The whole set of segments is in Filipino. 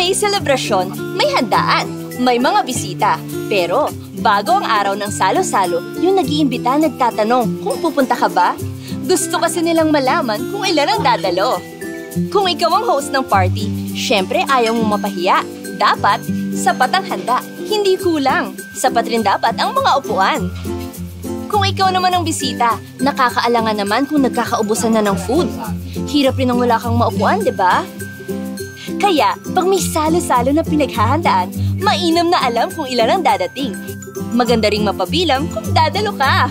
may selebrasyon, may handaan, may mga bisita. Pero bago ang araw ng salo-salo, yung nag-iimbita nagtatanong kung pupunta ka ba? Gusto kasi nilang malaman kung ilan ang dadalo. Kung ikaw ang host ng party, syempre ayaw mong mapahiya. Dapat, sapat ang handa, hindi kulang. Sapat rin dapat ang mga upuan. Kung ikaw naman ang bisita, nakakaalangan naman kung nagkakaubusan na ng food. Hirap rin ang wala kang maupuan, di ba? Kaya, pag may salo-salo na pinaghahandaan, mainam na alam kung ilan ang dadating. Maganda ring mapabilang kung dadalo ka.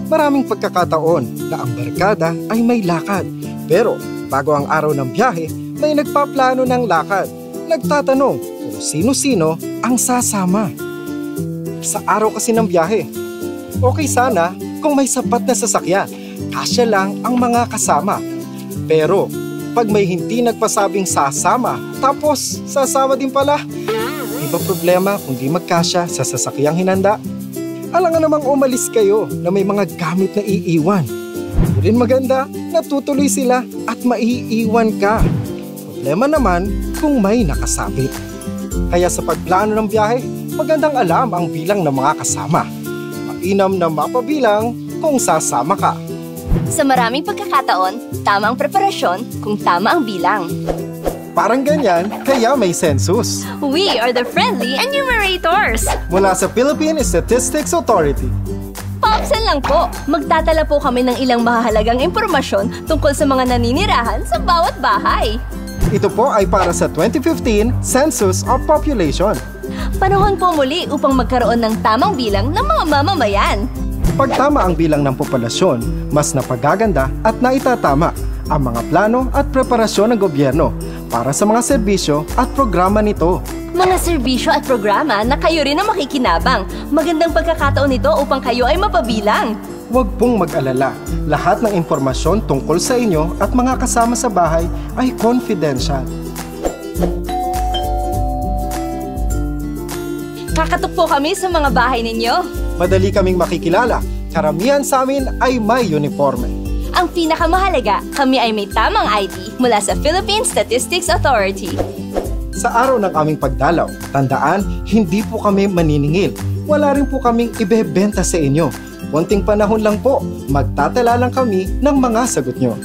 Maraming pagkakataon na ang barkada ay may lakad. Pero bago ang araw ng biyahe, may nagpaplano ng lakad. Nagtatanong kung sino-sino ang sasama. Sa araw kasi ng biyahe, okay sana kung may sapat na sasakyan. Kasya lang ang mga kasama. Pero pag may hindi nagpasabing sasama, tapos sasama din pala, iba problema kung di magkasya sa sasakyang hinanda. Alangan namang umalis kayo na may mga gamit na iiwan. Hindi rin maganda na tutuloy sila at maiiwan ka. Problema naman kung may nakasabit. Kaya sa pagplano ng biyahe, magandang alam ang bilang ng mga kasama. Mainam na mapabilang kung sasama ka. Sa maraming pagkakataon, tama ang preparasyon kung tama ang bilang. Parang ganyan, kaya may census. We are the friendly enumerators. Mula sa Philippine Statistics Authority. Paopsan lang po, magtatala po kami ng ilang mahahalagang impormasyon tungkol sa mga naninirahan sa bawat bahay. Ito po ay para sa 2015 Census of Population. Panahon po muli upang magkaroon ng tamang bilang ng mga mamamayan. Pag tama ang bilang ng populasyon, mas napagaganda at naitatama ang mga plano at preparasyon ng gobyerno para sa mga serbisyo at programa nito. Mga serbisyo at programa na kayo rin ang makikinabang. Magandang pagkakataon nito upang kayo ay mapabilang. Huwag pong mag-alala. Lahat ng impormasyon tungkol sa inyo at mga kasama sa bahay ay confidential. Kakatok po kami sa mga bahay ninyo. Madali kaming makikilala. Karamihan sa amin ay may uniforme. Ang pinakamahalaga, kami ay may tamang ID mula sa Philippine Statistics Authority. Sa araw ng aming pagdalaw, tandaan, hindi po kami maniningil. Wala rin po kaming ibebenta sa inyo. Konting panahon lang po, magtatala lang kami ng mga sagot nyo.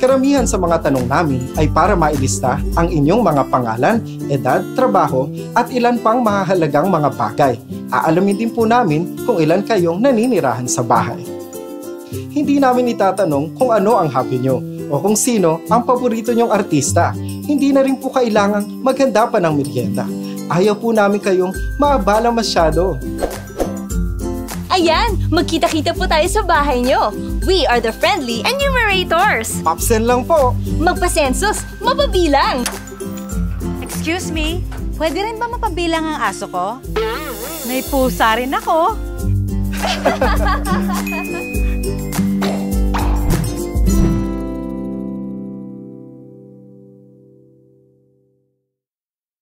Karamihan sa mga tanong namin ay para mailista ang inyong mga pangalan, edad, trabaho at ilan pang mahahalagang mga bagay. Aalamin din po namin kung ilan kayong naninirahan sa bahay. Hindi namin itatanong kung ano ang hobby nyo o kung sino ang paborito nyong artista. Hindi na rin po kailangang maghanda pa ng merienda. Ayaw po namin kayong maabala masyado. Ayan, magkita-kita po tayo sa bahay nyo. We are the friendly enumerators. Papsen lang po. Magpa-census, mapabilang. Excuse me, pwede rin ba mapabilang ang aso ko? May pusa rin ako.